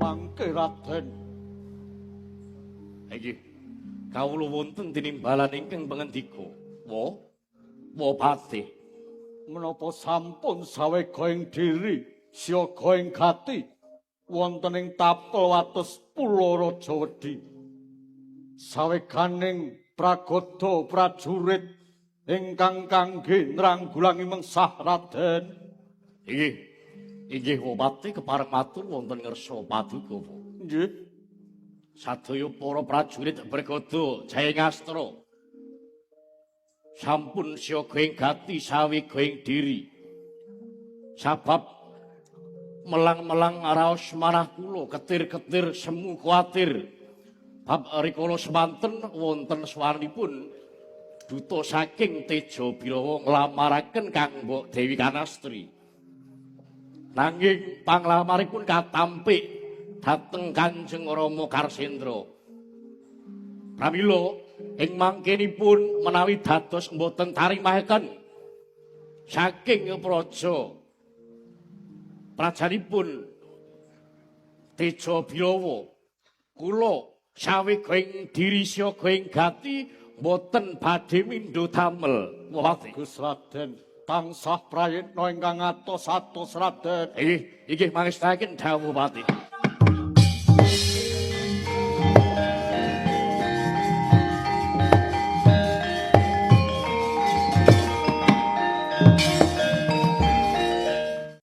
mangke Raden. Iki kawula wonten tinimbalan ingkang pangandika. Wo pati. Menapa sampun sawega ing diri, siaga ing gati wonten ing tapel wates pulo Rajawedi. Saweganing pragoda prajurit ingkang kangge nranggulangi mengsah Raden. Inggih Bupati kepareng matur wonten ngersa paduka. Nggih. Sadaya para prajurit bergodo Jayangastra sampun siaga ing gati sawega ing diri. Sabab melang-melang raos manah kula ketir-ketir semu kuatir. Bab rikala semanten wonten swanipun duta saking Teja Birawa nglamaraken kang Mbok Dewi Kanastri. Nanging panglamaripun katampik dhateng Kanjeng Rama Karsendra. Pramila ing mangkenipun menawi dados mboten tarimaken saking praja prajanipun Teja Birawa kula sawega ing diri siaga ing gati mboten badhe mindha damel. Bagus Raden, tansah prayitna ingkang atos-atos Raden. Inggih mangestaken dawuh Pati.